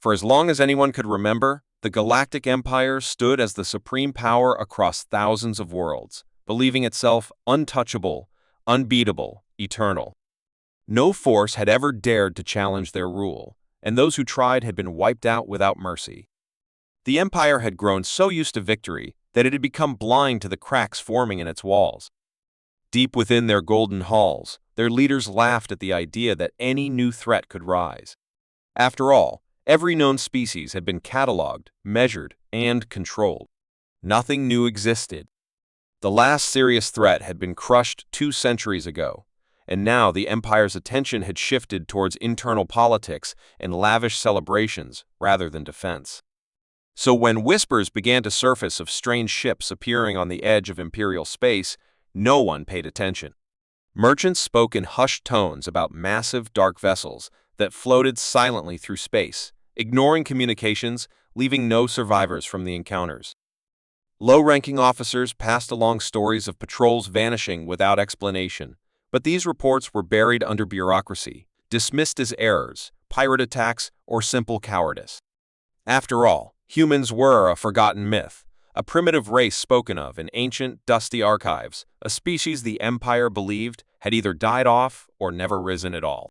For as long as anyone could remember, the Galactic Empire stood as the supreme power across thousands of worlds, believing itself untouchable, unbeatable, eternal. No force had ever dared to challenge their rule, and those who tried had been wiped out without mercy. The Empire had grown so used to victory that it had become blind to the cracks forming in its walls. Deep within their golden halls, their leaders laughed at the idea that any new threat could rise. After all, every known species had been catalogued, measured, and controlled. Nothing new existed. The last serious threat had been crushed 2 centuries ago, and now the Empire's attention had shifted towards internal politics and lavish celebrations rather than defense. So when whispers began to surface of strange ships appearing on the edge of Imperial space, no one paid attention. Merchants spoke in hushed tones about massive dark vessels that floated silently through space, ignoring communications, leaving no survivors from the encounters. Low-ranking officers passed along stories of patrols vanishing without explanation, but these reports were buried under bureaucracy, dismissed as errors, pirate attacks, or simple cowardice. After all, humans were a forgotten myth, a primitive race spoken of in ancient, dusty archives, a species the Empire believed had either died off or never risen at all.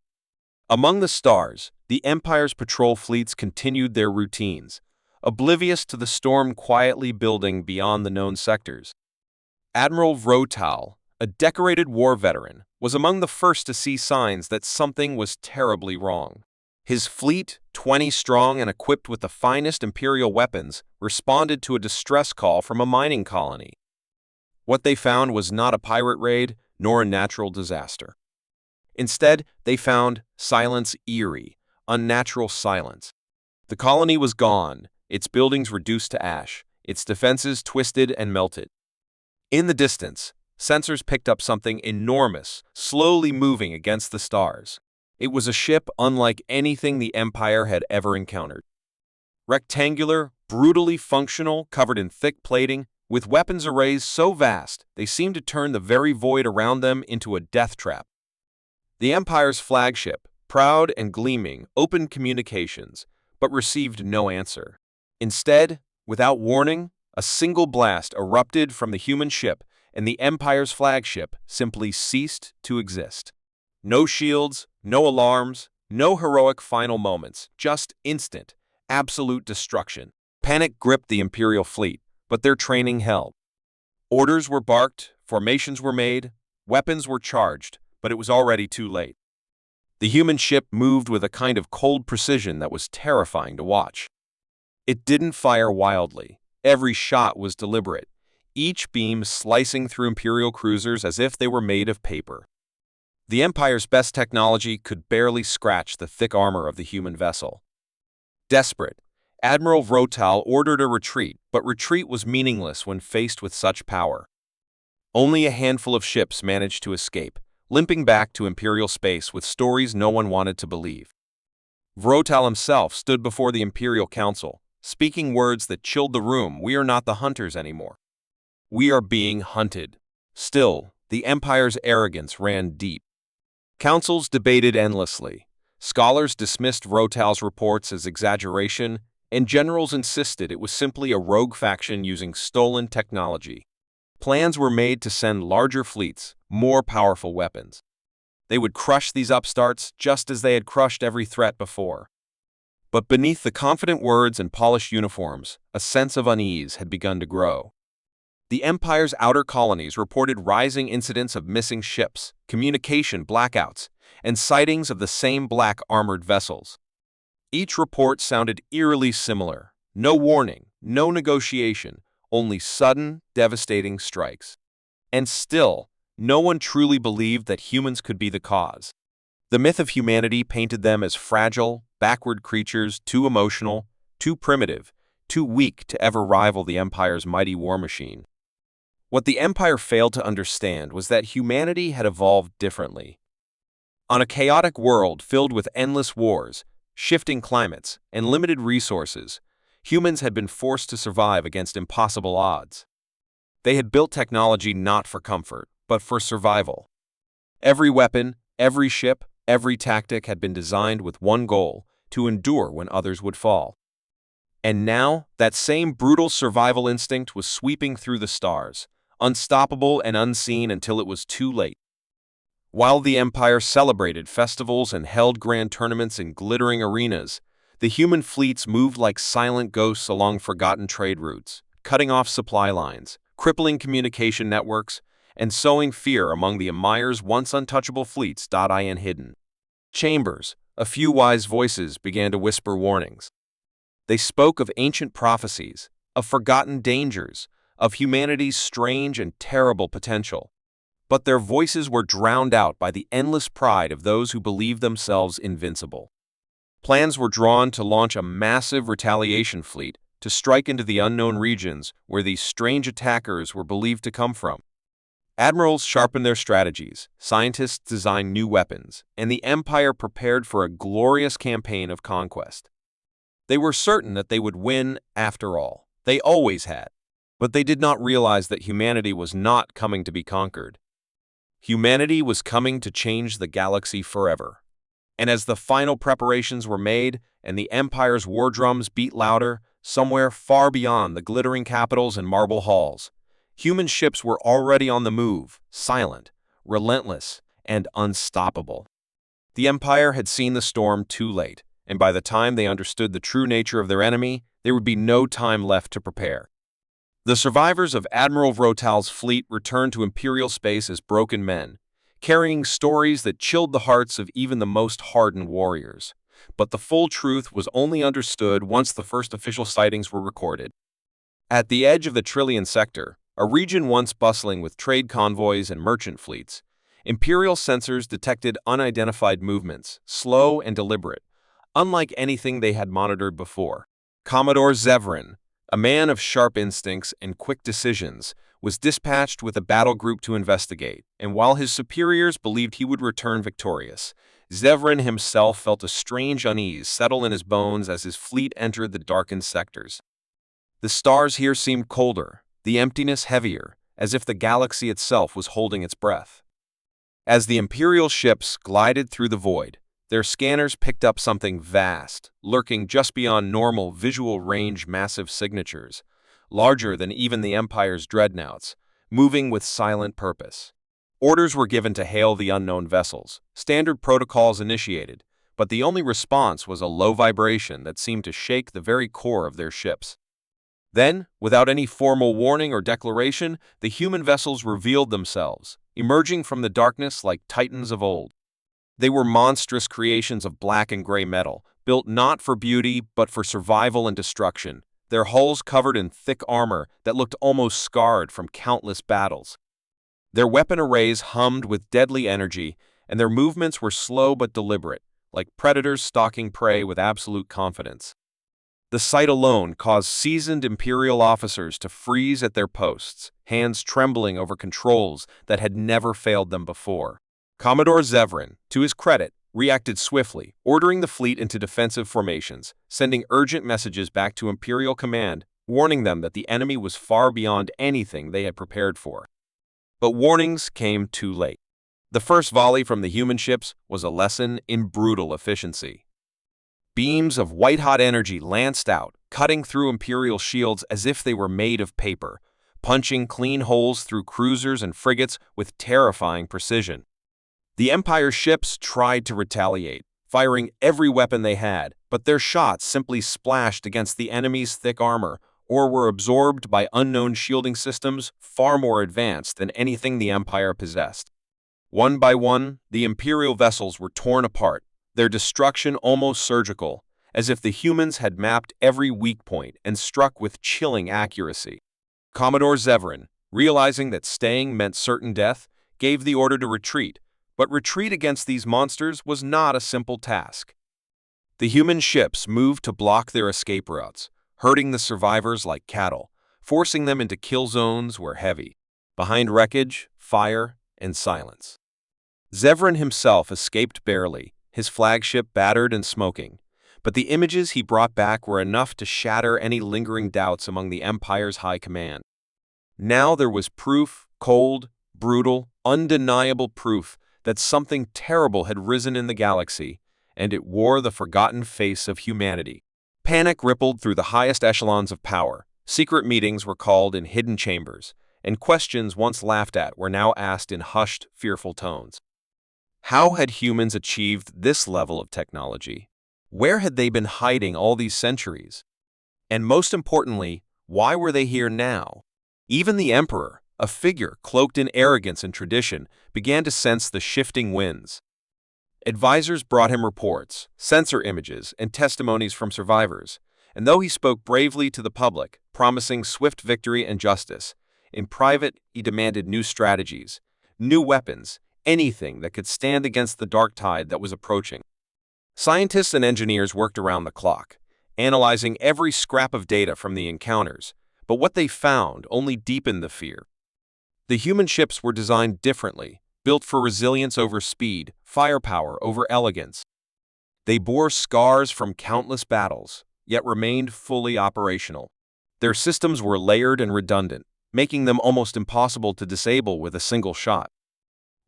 Among the stars, the Empire's patrol fleets continued their routines, oblivious to the storm quietly building beyond the known sectors. Admiral Vrotal, a decorated war veteran, was among the first to see signs that something was terribly wrong. His fleet, 20 strong and equipped with the finest Imperial weapons, responded to a distress call from a mining colony. What they found was not a pirate raid, nor a natural disaster. Instead, they found silence eerie, unnatural silence. The colony was gone, its buildings reduced to ash, its defenses twisted and melted. In the distance, sensors picked up something enormous, slowly moving against the stars. It was a ship unlike anything the Empire had ever encountered. Rectangular, brutally functional, covered in thick plating, with weapons arrays so vast they seemed to turn the very void around them into a death trap. The Empire's flagship, proud and gleaming, opened communications, but received no answer. Instead, without warning, a single blast erupted from the human ship, and the Empire's flagship simply ceased to exist. No shields, no alarms, no heroic final moments, just instant, absolute destruction. Panic gripped the Imperial fleet, but their training held. Orders were barked, formations were made, weapons were charged, but it was already too late. The human ship moved with a kind of cold precision that was terrifying to watch. It didn't fire wildly. Every shot was deliberate, each beam slicing through Imperial cruisers as if they were made of paper. The Empire's best technology could barely scratch the thick armor of the human vessel. Desperate, Admiral Vrotal ordered a retreat, but retreat was meaningless when faced with such power. Only a handful of ships managed to escape, limping back to Imperial space with stories no one wanted to believe. Vrotal himself stood before the Imperial Council, speaking words that chilled the room. "We are not the hunters anymore. We are being hunted." Still, the Empire's arrogance ran deep. Councils debated endlessly. Scholars dismissed Vrotal's reports as exaggeration, and generals insisted it was simply a rogue faction using stolen technology. Plans were made to send larger fleets, more powerful weapons. They would crush these upstarts just as they had crushed every threat before. But beneath the confident words and polished uniforms, a sense of unease had begun to grow. The Empire's outer colonies reported rising incidents of missing ships, communication blackouts, and sightings of the same black armored vessels. Each report sounded eerily similar. No warning, no negotiation, only sudden, devastating strikes. And still, no one truly believed that humans could be the cause. The myth of humanity painted them as fragile, backward creatures, too emotional, too primitive, too weak to ever rival the Empire's mighty war machine. What the Empire failed to understand was that humanity had evolved differently. On a chaotic world filled with endless wars, shifting climates, and limited resources, humans had been forced to survive against impossible odds. They had built technology not for comfort, but for survival. Every weapon, every ship, every tactic had been designed with one goal: to endure when others would fall. And now, that same brutal survival instinct was sweeping through the stars, unstoppable and unseen until it was too late. While the Empire celebrated festivals and held grand tournaments in glittering arenas, the human fleets moved like silent ghosts along forgotten trade routes, cutting off supply lines, crippling communication networks, and sowing fear among the Empire's once untouchable fleets. In hidden chambers, a few wise voices began to whisper warnings. They spoke of ancient prophecies, of forgotten dangers, of humanity's strange and terrible potential. But their voices were drowned out by the endless pride of those who believed themselves invincible. Plans were drawn to launch a massive retaliation fleet to strike into the unknown regions where these strange attackers were believed to come from. Admirals sharpened their strategies, scientists designed new weapons, and the Empire prepared for a glorious campaign of conquest. They were certain that they would win after all. They always had. But they did not realize that humanity was not coming to be conquered. Humanity was coming to change the galaxy forever. And as the final preparations were made and the Empire's war drums beat louder, somewhere far beyond the glittering capitals and marble halls, human ships were already on the move, silent, relentless, and unstoppable. The Empire had seen the storm too late, and by the time they understood the true nature of their enemy, there would be no time left to prepare. The survivors of Admiral Vrotal's fleet returned to Imperial space as broken men, carrying stories that chilled the hearts of even the most hardened warriors. But the full truth was only understood once the first official sightings were recorded. At the edge of the Trillion Sector, a region once bustling with trade convoys and merchant fleets, Imperial sensors detected unidentified movements, slow and deliberate, unlike anything they had monitored before. Commodore Zevran, a man of sharp instincts and quick decisions, was dispatched with a battle group to investigate, and while his superiors believed he would return victorious, Zevran himself felt a strange unease settle in his bones as his fleet entered the darkened sectors. The stars here seemed colder, the emptiness heavier, as if the galaxy itself was holding its breath. As the Imperial ships glided through the void, their scanners picked up something vast, lurking just beyond normal visual range massive signatures, larger than even the Empire's dreadnoughts, moving with silent purpose. Orders were given to hail the unknown vessels, standard protocols initiated, but the only response was a low vibration that seemed to shake the very core of their ships. Then, without any formal warning or declaration, the human vessels revealed themselves, emerging from the darkness like titans of old. They were monstrous creations of black and gray metal, built not for beauty but for survival and destruction, their hulls covered in thick armor that looked almost scarred from countless battles. Their weapon arrays hummed with deadly energy, and their movements were slow but deliberate, like predators stalking prey with absolute confidence. The sight alone caused seasoned Imperial officers to freeze at their posts, hands trembling over controls that had never failed them before. Commodore Zevran, to his credit, reacted swiftly, ordering the fleet into defensive formations, sending urgent messages back to Imperial Command, warning them that the enemy was far beyond anything they had prepared for. But warnings came too late. The first volley from the human ships was a lesson in brutal efficiency. Beams of white-hot energy lanced out, cutting through Imperial shields as if they were made of paper, punching clean holes through cruisers and frigates with terrifying precision. The Empire's ships tried to retaliate, firing every weapon they had, but their shots simply splashed against the enemy's thick armor or were absorbed by unknown shielding systems far more advanced than anything the Empire possessed. One by one, the Imperial vessels were torn apart, their destruction almost surgical, as if the humans had mapped every weak point and struck with chilling accuracy. Commodore Zevran, realizing that staying meant certain death, gave the order to retreat, but retreat against these monsters was not a simple task. The human ships moved to block their escape routes, herding the survivors like cattle, forcing them into kill zones where heavy, behind wreckage, fire, and silence. Zevran himself escaped barely, his flagship battered and smoking, but the images he brought back were enough to shatter any lingering doubts among the Empire's high command. Now there was proof, cold, brutal, undeniable proof that something terrible had risen in the galaxy, and it wore the forgotten face of humanity. Panic rippled through the highest echelons of power. Secret meetings were called in hidden chambers, and questions once laughed at were now asked in hushed, fearful tones. How had humans achieved this level of technology? Where had they been hiding all these centuries? And most importantly, why were they here now? Even the emperor, a figure cloaked in arrogance and tradition, began to sense the shifting winds. Advisors brought him reports, sensor images, and testimonies from survivors, and though he spoke bravely to the public, promising swift victory and justice, in private he demanded new strategies, new weapons, anything that could stand against the dark tide that was approaching. Scientists and engineers worked around the clock, analyzing every scrap of data from the encounters, but what they found only deepened the fear. The human ships were designed differently, built for resilience over speed, firepower over elegance. They bore scars from countless battles, yet remained fully operational. Their systems were layered and redundant, making them almost impossible to disable with a single shot.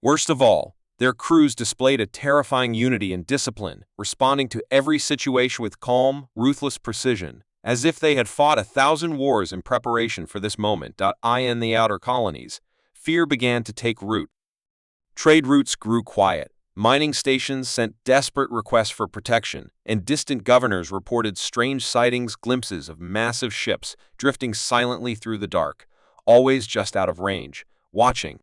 Worst of all, their crews displayed a terrifying unity and discipline, responding to every situation with calm, ruthless precision, as if they had fought 1,000 wars in preparation for this moment. In the outer colonies, fear began to take root. Trade routes grew quiet, mining stations sent desperate requests for protection, and distant governors reported strange sightings, glimpses of massive ships drifting silently through the dark, always just out of range, watching.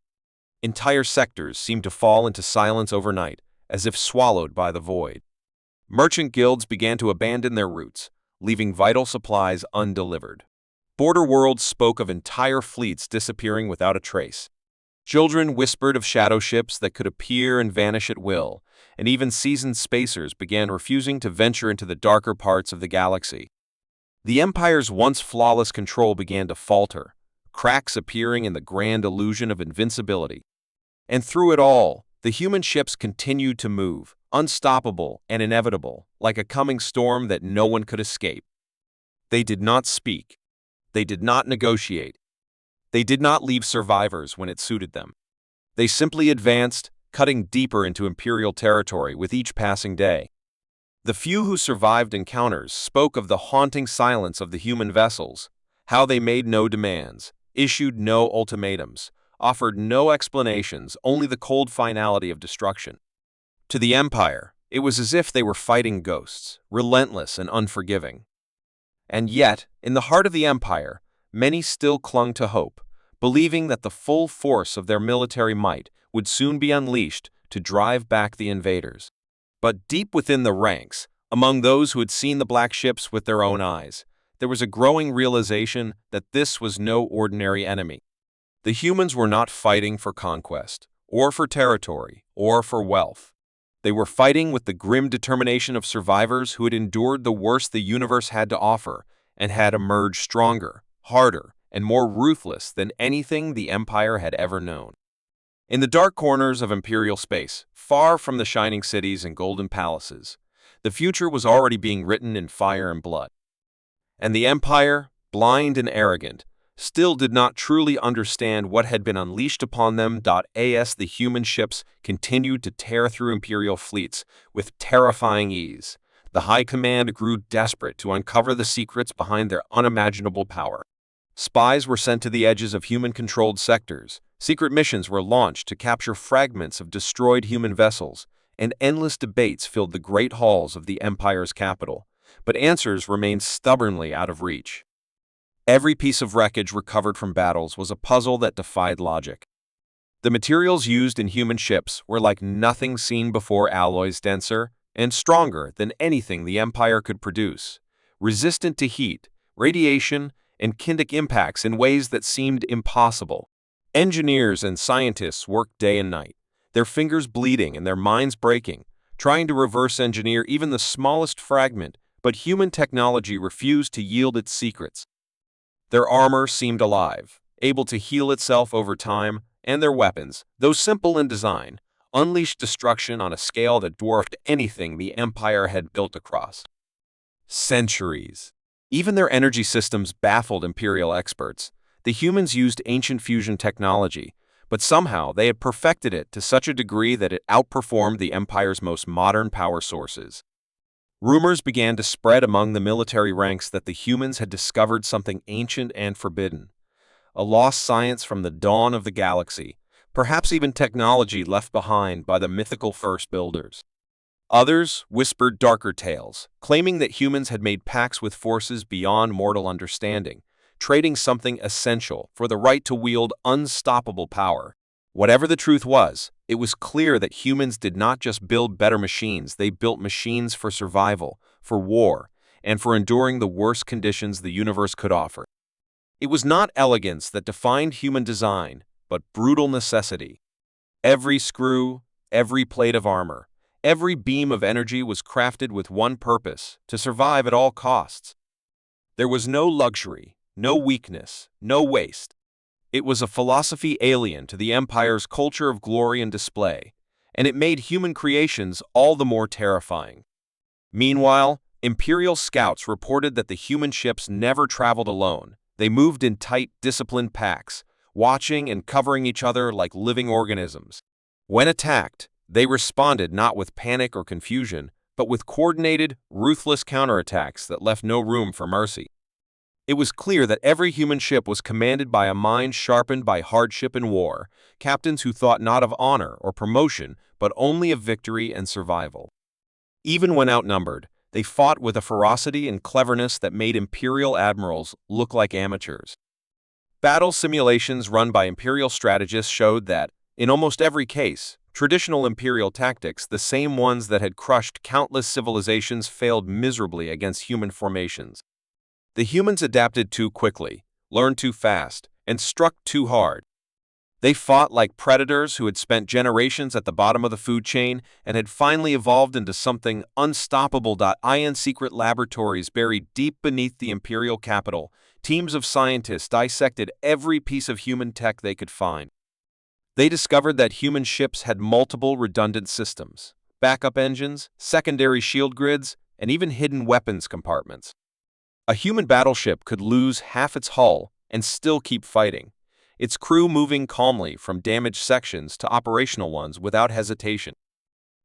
Entire sectors seemed to fall into silence overnight, as if swallowed by the void. Merchant guilds began to abandon their routes, leaving vital supplies undelivered. Border worlds spoke of entire fleets disappearing without a trace. Children whispered of shadow ships that could appear and vanish at will, and even seasoned spacers began refusing to venture into the darker parts of the galaxy. The Empire's once flawless control began to falter, cracks appearing in the grand illusion of invincibility. And through it all, the human ships continued to move, unstoppable and inevitable, like a coming storm that no one could escape. They did not speak. They did not negotiate. They did not leave survivors when it suited them. They simply advanced, cutting deeper into Imperial territory with each passing day. The few who survived encounters spoke of the haunting silence of the human vessels, how they made no demands, issued no ultimatums, offered no explanations, only the cold finality of destruction. To the Empire, it was as if they were fighting ghosts, relentless and unforgiving. And yet, in the heart of the Empire, many still clung to hope, believing that the full force of their military might would soon be unleashed to drive back the invaders. But deep within the ranks, among those who had seen the black ships with their own eyes, there was a growing realization that this was no ordinary enemy. The humans were not fighting for conquest, or for territory, or for wealth. They were fighting with the grim determination of survivors who had endured the worst the universe had to offer and had emerged stronger, harder, and more ruthless than anything the Empire had ever known. In the dark corners of Imperial space, far from the shining cities and golden palaces, the future was already being written in fire and blood. And the Empire, blind and arrogant, still did not truly understand what had been unleashed upon them. As the human ships continued to tear through Imperial fleets with terrifying ease, the High Command grew desperate to uncover the secrets behind their unimaginable power. Spies were sent to the edges of human-controlled sectors, secret missions were launched to capture fragments of destroyed human vessels, and endless debates filled the great halls of the Empire's capital, but answers remained stubbornly out of reach. Every piece of wreckage recovered from battles was a puzzle that defied logic. The materials used in human ships were like nothing seen before, alloys denser and stronger than anything the Empire could produce, resistant to heat, radiation, and kinetic impacts in ways that seemed impossible. Engineers and scientists worked day and night, their fingers bleeding and their minds breaking, trying to reverse engineer even the smallest fragment, but human technology refused to yield its secrets. Their armor seemed alive, able to heal itself over time, and their weapons, though simple in design, unleashed destruction on a scale that dwarfed anything the Empire had built across centuries. Even their energy systems baffled Imperial experts. The humans used ancient fusion technology, but somehow they had perfected it to such a degree that it outperformed the Empire's most modern power sources. Rumors began to spread among the military ranks that the humans had discovered something ancient and forbidden, a lost science from the dawn of the galaxy, perhaps even technology left behind by the mythical first builders. Others whispered darker tales, claiming that humans had made pacts with forces beyond mortal understanding, trading something essential for the right to wield unstoppable power. Whatever the truth was, it was clear that humans did not just build better machines, they built machines for survival, for war, and for enduring the worst conditions the universe could offer. It was not elegance that defined human design, but brutal necessity. Every screw, every plate of armor, every beam of energy was crafted with one purpose: to survive at all costs. There was no luxury, no weakness, no waste. It was a philosophy alien to the Empire's culture of glory and display, and it made human creations all the more terrifying. Meanwhile, Imperial scouts reported that the human ships never traveled alone. They moved in tight, disciplined packs, watching and covering each other like living organisms. When attacked, they responded not with panic or confusion, but with coordinated, ruthless counterattacks that left no room for mercy. It was clear that every human ship was commanded by a mind sharpened by hardship and war, captains who thought not of honor or promotion, but only of victory and survival. Even when outnumbered, they fought with a ferocity and cleverness that made Imperial admirals look like amateurs. Battle simulations run by Imperial strategists showed that, in almost every case, traditional Imperial tactics, the same ones that had crushed countless civilizations, failed miserably against human formations. The humans adapted too quickly, learned too fast, and struck too hard. They fought like predators who had spent generations at the bottom of the food chain and had finally evolved into something unstoppable. In secret laboratories buried deep beneath the Imperial capital, teams of scientists dissected every piece of human tech they could find. They discovered that human ships had multiple redundant systems, backup engines, secondary shield grids, and even hidden weapons compartments. A human battleship could lose half its hull and still keep fighting, its crew moving calmly from damaged sections to operational ones without hesitation.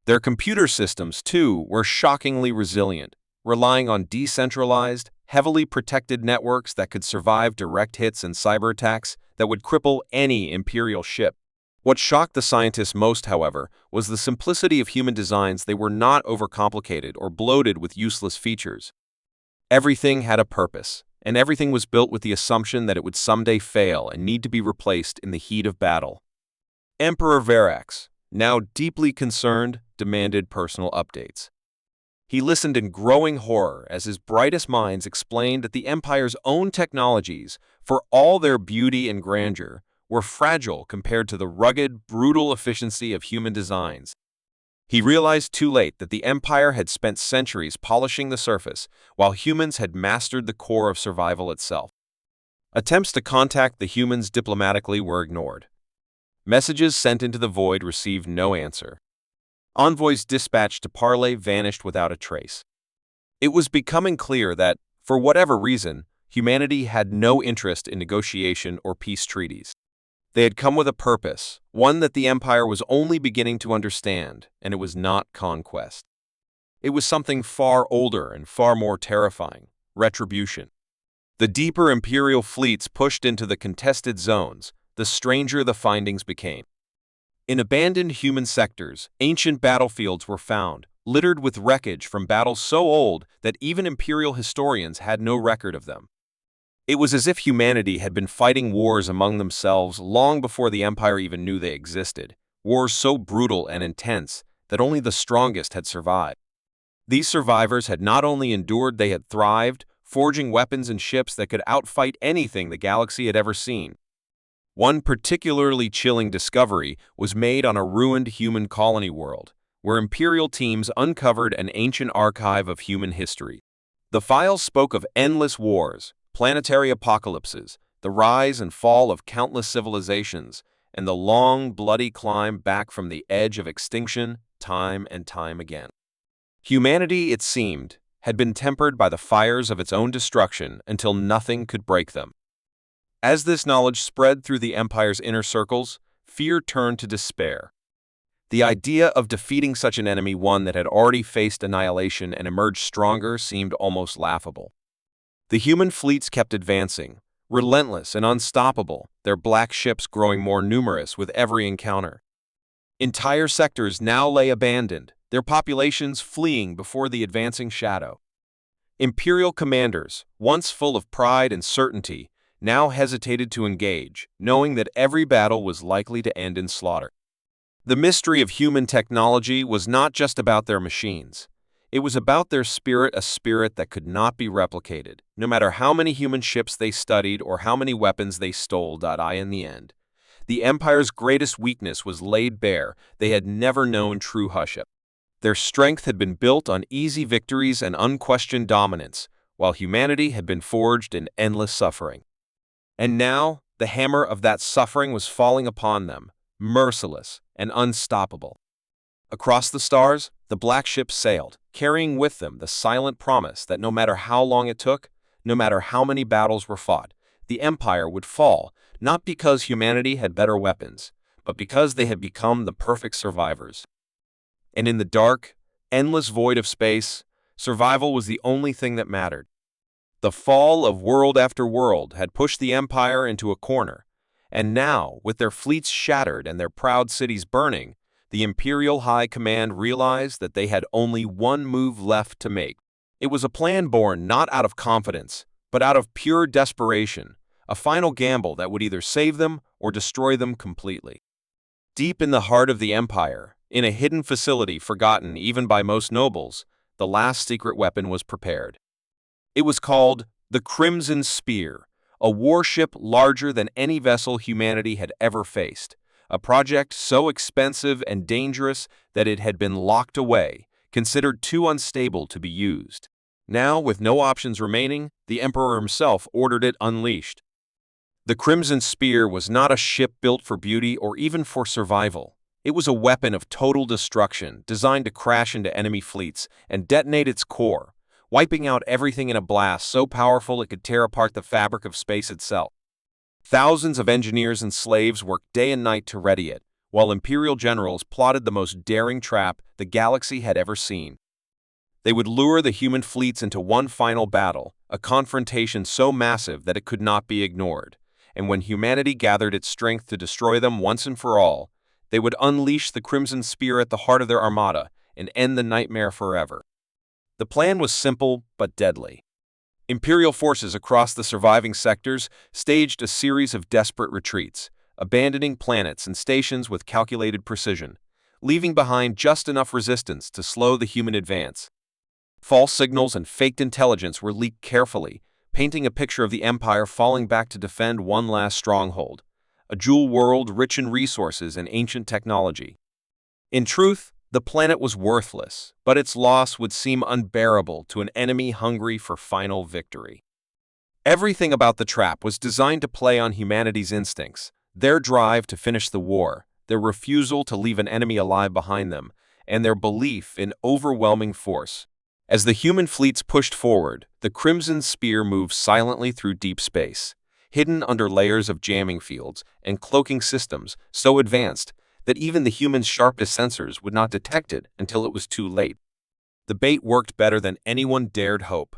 Their computer systems, too, were shockingly resilient, relying on decentralized, heavily protected networks that could survive direct hits and cyber attacks that would cripple any Imperial ship. What shocked the scientists most, however, was the simplicity of human designs. They were not overcomplicated or bloated with useless features. Everything had a purpose, and everything was built with the assumption that it would someday fail and need to be replaced in the heat of battle. Emperor Verax, now deeply concerned, demanded personal updates. He listened in growing horror as his brightest minds explained that the Empire's own technologies, for all their beauty and grandeur, were fragile compared to the rugged, brutal efficiency of human designs. He realized too late that the Empire had spent centuries polishing the surface, while humans had mastered the core of survival itself. Attempts to contact the humans diplomatically were ignored. Messages sent into the void received no answer. Envoys dispatched to parley vanished without a trace. It was becoming clear that, for whatever reason, humanity had no interest in negotiation or peace treaties. They had come with a purpose, one that the Empire was only beginning to understand, and it was not conquest. It was something far older and far more terrifying: retribution. The deeper Imperial fleets pushed into the contested zones, the stranger the findings became. In abandoned human sectors, ancient battlefields were found, littered with wreckage from battles so old that even Imperial historians had no record of them. It was as if humanity had been fighting wars among themselves long before the Empire even knew they existed, wars so brutal and intense that only the strongest had survived. These survivors had not only endured, they had thrived, forging weapons and ships that could outfight anything the galaxy had ever seen. One particularly chilling discovery was made on a ruined human colony world, where Imperial teams uncovered an ancient archive of human history. The files spoke of endless wars, planetary apocalypses, the rise and fall of countless civilizations, and the long, bloody climb back from the edge of extinction time and time again. Humanity, it seemed, had been tempered by the fires of its own destruction until nothing could break them. As this knowledge spread through the Empire's inner circles, fear turned to despair. The idea of defeating such an enemy, one that had already faced annihilation and emerged stronger, seemed almost laughable. The human fleets kept advancing, relentless and unstoppable, their black ships growing more numerous with every encounter. Entire sectors now lay abandoned, their populations fleeing before the advancing shadow. Imperial commanders, once full of pride and certainty, now hesitated to engage, knowing that every battle was likely to end in slaughter. The mystery of human technology was not just about their machines. It was about their spirit, a spirit that could not be replicated, no matter how many human ships they studied or how many weapons they stole. In the end, the Empire's greatest weakness was laid bare. They had never known true hardship. Their strength had been built on easy victories and unquestioned dominance, while humanity had been forged in endless suffering. And now, the hammer of that suffering was falling upon them, merciless and unstoppable. Across the stars, the black ships sailed, carrying with them the silent promise that no matter how long it took, no matter how many battles were fought, the Empire would fall, not because humanity had better weapons, but because they had become the perfect survivors. And in the dark, endless void of space, survival was the only thing that mattered. The fall of world after world had pushed the Empire into a corner, and now, with their fleets shattered and their proud cities burning, the Imperial High Command realized that they had only one move left to make. It was a plan born not out of confidence, but out of pure desperation, a final gamble that would either save them or destroy them completely. Deep in the heart of the Empire, in a hidden facility forgotten even by most nobles, the last secret weapon was prepared. It was called the Crimson Spear, a warship larger than any vessel humanity had ever faced, a project so expensive and dangerous that it had been locked away, considered too unstable to be used. Now, with no options remaining, the Emperor himself ordered it unleashed. The Crimson Spear was not a ship built for beauty or even for survival. It was a weapon of total destruction, designed to crash into enemy fleets and detonate its core, wiping out everything in a blast so powerful it could tear apart the fabric of space itself. Thousands of engineers and slaves worked day and night to ready it, while Imperial generals plotted the most daring trap the galaxy had ever seen. They would lure the human fleets into one final battle, a confrontation so massive that it could not be ignored, and when humanity gathered its strength to destroy them once and for all, they would unleash the Crimson Spear at the heart of their armada and end the nightmare forever. The plan was simple but deadly. Imperial forces across the surviving sectors staged a series of desperate retreats, abandoning planets and stations with calculated precision, leaving behind just enough resistance to slow the human advance. False signals and faked intelligence were leaked carefully, painting a picture of the Empire falling back to defend one last stronghold, a jewel world rich in resources and ancient technology. In truth, the planet was worthless, but its loss would seem unbearable to an enemy hungry for final victory. Everything about the trap was designed to play on humanity's instincts, their drive to finish the war, their refusal to leave an enemy alive behind them, and their belief in overwhelming force. As the human fleets pushed forward, the Crimson Spear moved silently through deep space, hidden under layers of jamming fields and cloaking systems so advanced that even the human's sharpest sensors would not detect it until it was too late. The bait worked better than anyone dared hope.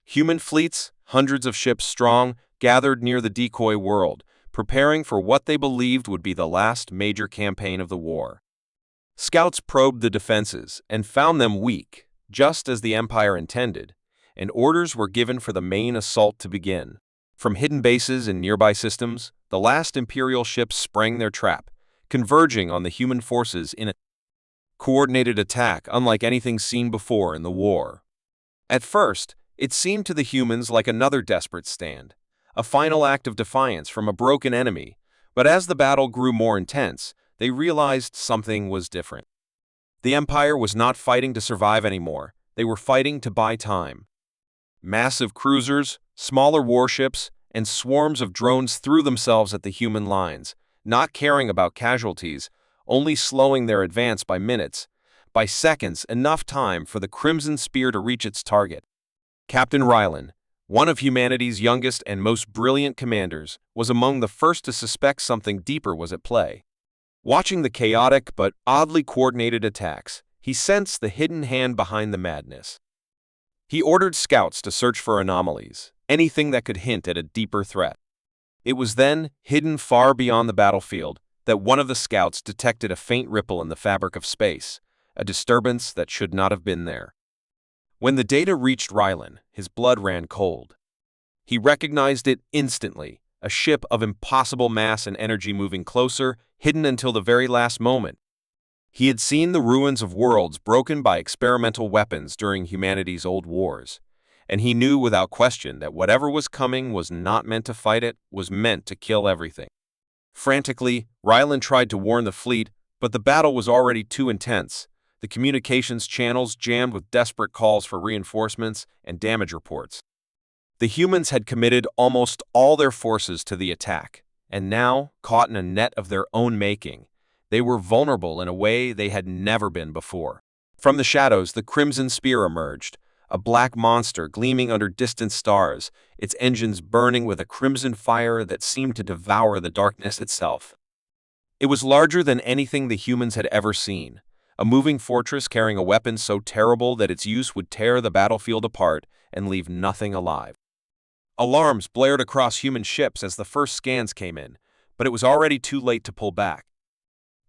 Human fleets, hundreds of ships strong, gathered near the decoy world, preparing for what they believed would be the last major campaign of the war. Scouts probed the defenses and found them weak, just as the Empire intended, and orders were given for the main assault to begin. From hidden bases in nearby systems, the last Imperial ships sprang their trap, converging on the human forces in a coordinated attack unlike anything seen before in the war. At first, it seemed to the humans like another desperate stand, a final act of defiance from a broken enemy, but as the battle grew more intense, they realized something was different. The Empire was not fighting to survive anymore, they were fighting to buy time. Massive cruisers, smaller warships, and swarms of drones threw themselves at the human lines, not caring about casualties, only slowing their advance by minutes, by seconds, enough time for the Crimson Spear to reach its target. Captain Rylan, one of humanity's youngest and most brilliant commanders, was among the first to suspect something deeper was at play. Watching the chaotic but oddly coordinated attacks, he sensed the hidden hand behind the madness. He ordered scouts to search for anomalies, anything that could hint at a deeper threat. It was then, hidden far beyond the battlefield, that one of the scouts detected a faint ripple in the fabric of space, a disturbance that should not have been there. When the data reached Rylan, his blood ran cold. He recognized it instantly, a ship of impossible mass and energy moving closer, hidden until the very last moment. He had seen the ruins of worlds broken by experimental weapons during humanity's old wars, and he knew without question that whatever was coming was not meant to fight it, was meant to kill everything. Frantically, Rylan tried to warn the fleet, but the battle was already too intense, the communications channels jammed with desperate calls for reinforcements and damage reports. The humans had committed almost all their forces to the attack, and now, caught in a net of their own making, they were vulnerable in a way they had never been before. From the shadows, the Crimson Spear emerged, a black monster gleaming under distant stars, its engines burning with a crimson fire that seemed to devour the darkness itself. It was larger than anything the humans had ever seen, a moving fortress carrying a weapon so terrible that its use would tear the battlefield apart and leave nothing alive. Alarms blared across human ships as the first scans came in, but it was already too late to pull back.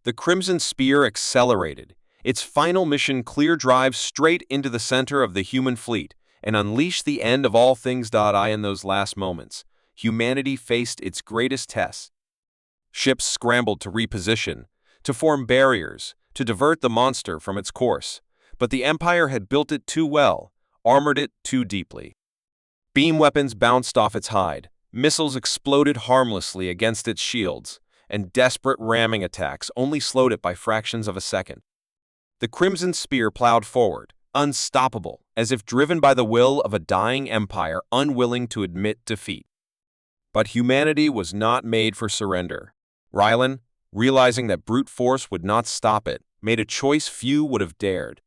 The Crimson Spear accelerated, its final mission clear drive straight into the center of the human fleet and unleash the end of all things. In those last moments, humanity faced its greatest test. Ships scrambled to reposition, to form barriers, to divert the monster from its course, but the Empire had built it too well, armored it too deeply. Beam weapons bounced off its hide, missiles exploded harmlessly against its shields, and desperate ramming attacks only slowed it by fractions of a second. The Crimson Spear plowed forward, unstoppable, as if driven by the will of a dying empire unwilling to admit defeat. But humanity was not made for surrender. Rylan, realizing that brute force would not stop it, made a choice few would have dared.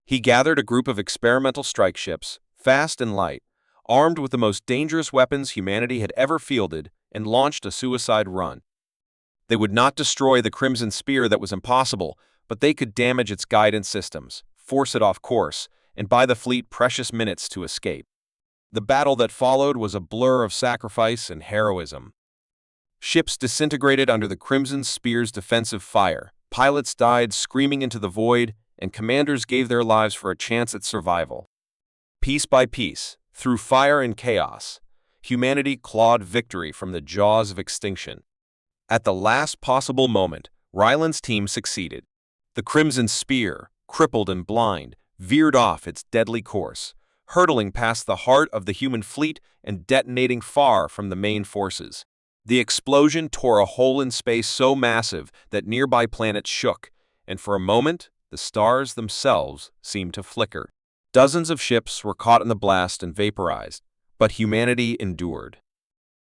He gathered a group of experimental strike ships, fast and light, armed with the most dangerous weapons humanity had ever fielded, and launched a suicide run. They would not destroy the Crimson Spear, that was impossible, but they could damage its guidance systems, force it off course, and buy the fleet precious minutes to escape. The battle that followed was a blur of sacrifice and heroism. Ships disintegrated under the Crimson Spear's defensive fire, pilots died screaming into the void, and commanders gave their lives for a chance at survival. Piece by piece, through fire and chaos, humanity clawed victory from the jaws of extinction. At the last possible moment, Rylan's team succeeded. The Crimson Spear, crippled and blind, veered off its deadly course, hurtling past the heart of the human fleet and detonating far from the main forces. The explosion tore a hole in space so massive that nearby planets shook, and for a moment, the stars themselves seemed to flicker. Dozens of ships were caught in the blast and vaporized, but humanity endured.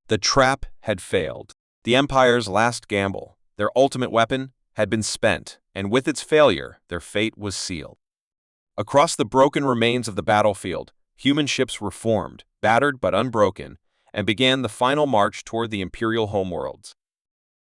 The trap had failed. The Empire's last gamble, their ultimate weapon, had been spent, and with its failure, their fate was sealed. Across the broken remains of the battlefield, human ships were formed, battered but unbroken, and began the final march toward the Imperial homeworlds.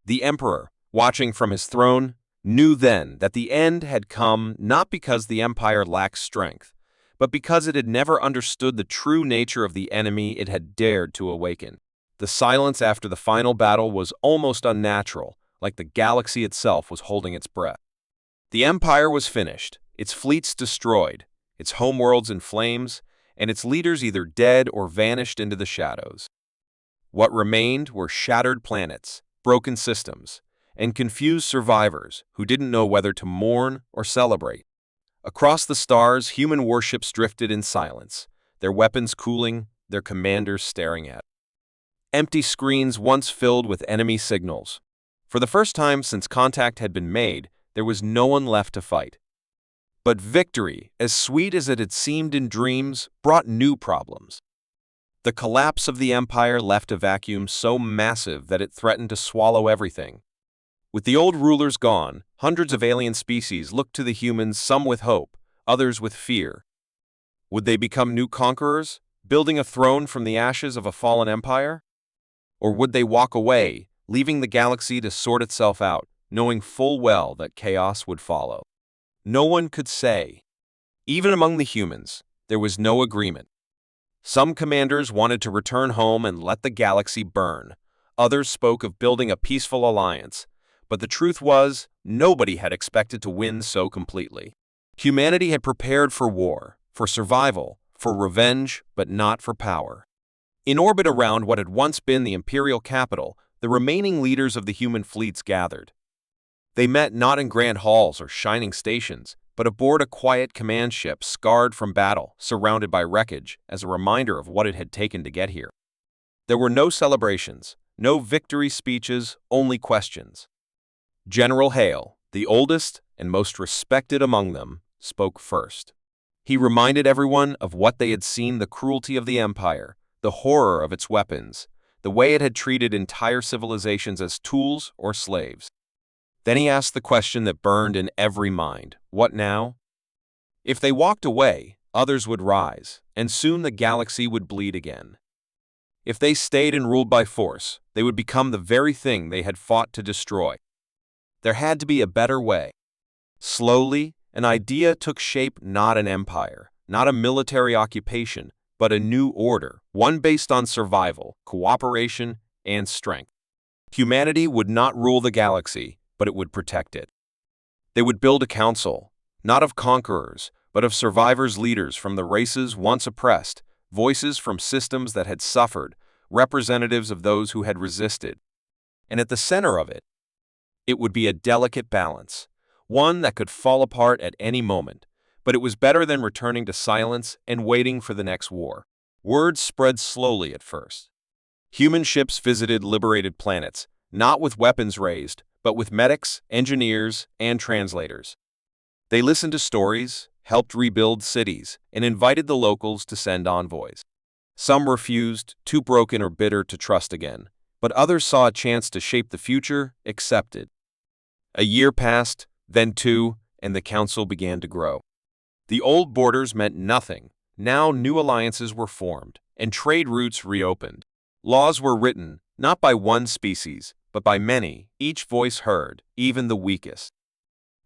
The Emperor, watching from his throne, knew then that the end had come not because the Empire lacked strength, but because it had never understood the true nature of the enemy it had dared to awaken. The silence after the final battle was almost unnatural, like the galaxy itself was holding its breath. The Empire was finished, its fleets destroyed, its homeworlds in flames, and its leaders either dead or vanished into the shadows. What remained were shattered planets, broken systems, and confused survivors who didn't know whether to mourn or celebrate. Across the stars, human warships drifted in silence, their weapons cooling, their commanders staring at. Empty screens once filled with enemy signals. For the first time since contact had been made, there was no one left to fight. But victory, as sweet as it had seemed in dreams, brought new problems. The collapse of the Empire left a vacuum so massive that it threatened to swallow everything. With the old rulers gone, hundreds of alien species looked to the humans, some with hope, others with fear. Would they become new conquerors, building a throne from the ashes of a fallen empire? Or would they walk away, leaving the galaxy to sort itself out, knowing full well that chaos would follow. No one could say. Even among the humans, there was no agreement. Some commanders wanted to return home and let the galaxy burn. Others spoke of building a peaceful alliance. But the truth was, nobody had expected to win so completely. Humanity had prepared for war, for survival, for revenge, but not for power. In orbit around what had once been the Imperial capital, the remaining leaders of the human fleets gathered. They met not in grand halls or shining stations, but aboard a quiet command ship scarred from battle, surrounded by wreckage, as a reminder of what it had taken to get here. There were no celebrations, no victory speeches, only questions. General Hale, the oldest and most respected among them, spoke first. He reminded everyone of what they had seen: the cruelty of the Empire, the horror of its weapons, the way it had treated entire civilizations as tools or slaves. Then he asked the question that burned in every mind: what now? If they walked away, others would rise, and soon the galaxy would bleed again. If they stayed and ruled by force, they would become the very thing they had fought to destroy. There had to be a better way. Slowly, an idea took shape: not an empire, not a military occupation, but a new order, one based on survival, cooperation, and strength. Humanity would not rule the galaxy, but it would protect it. They would build a council, not of conquerors, but of survivors, leaders from the races once oppressed, voices from systems that had suffered, representatives of those who had resisted. And at the center of it, it would be a delicate balance, one that could fall apart at any moment, but it was better than returning to silence and waiting for the next war. Word spread slowly at first. Human ships visited liberated planets, not with weapons raised, but with medics, engineers, and translators. They listened to stories, helped rebuild cities, and invited the locals to send envoys. Some refused, too broken or bitter to trust again, but others saw a chance to shape the future, accepted. A year passed, then two, and the council began to grow. The old borders meant nothing. Now new alliances were formed, and trade routes reopened. Laws were written, not by one species, but by many, each voice heard, even the weakest.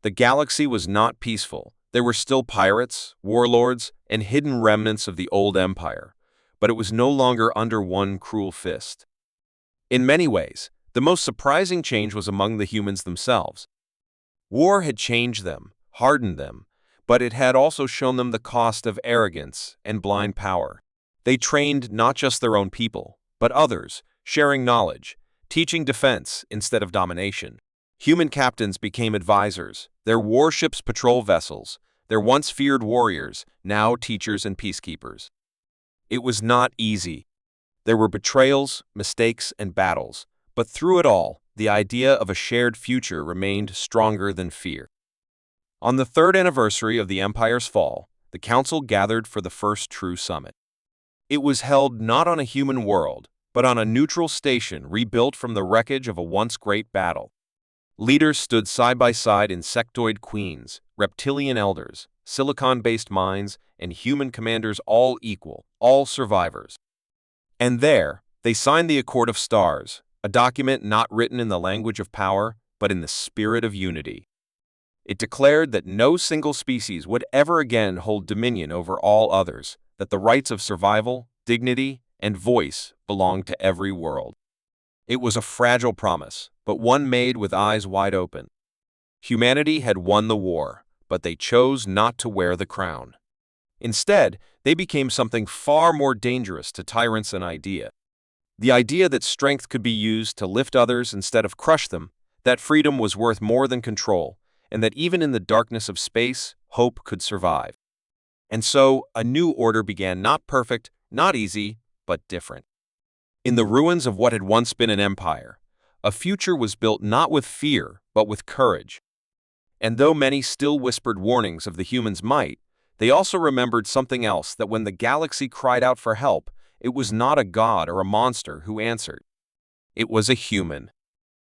The galaxy was not peaceful. There were still pirates, warlords, and hidden remnants of the old empire, but it was no longer under one cruel fist. In many ways, the most surprising change was among the humans themselves. War had changed them, hardened them, but it had also shown them the cost of arrogance and blind power. They trained not just their own people, but others, sharing knowledge, teaching defense instead of domination. Human captains became advisors, their warships patrol vessels, their once feared warriors, now teachers and peacekeepers. It was not easy. There were betrayals, mistakes, and battles, but through it all, the idea of a shared future remained stronger than fear. On the third anniversary of the Empire's fall, the Council gathered for the first true summit. It was held not on a human world, but on a neutral station rebuilt from the wreckage of a once great battle. Leaders stood side by side: insectoid queens, reptilian elders, silicon-based minds, and human commanders, all equal, all survivors. And there, they signed the Accord of Stars, a document not written in the language of power, but in the spirit of unity. It declared that no single species would ever again hold dominion over all others, that the rights of survival, dignity, and voice belonged to every world. It was a fragile promise, but one made with eyes wide open. Humanity had won the war, but they chose not to wear the crown. Instead, they became something far more dangerous to tyrants: an idea. The idea that strength could be used to lift others instead of crush them, that freedom was worth more than control, and that even in the darkness of space, hope could survive. And so, a new order began: not perfect, not easy, but different. In the ruins of what had once been an empire, a future was built not with fear, but with courage. And though many still whispered warnings of the humans' might, they also remembered something else: that when the galaxy cried out for help, it was not a god or a monster who answered. It was a human.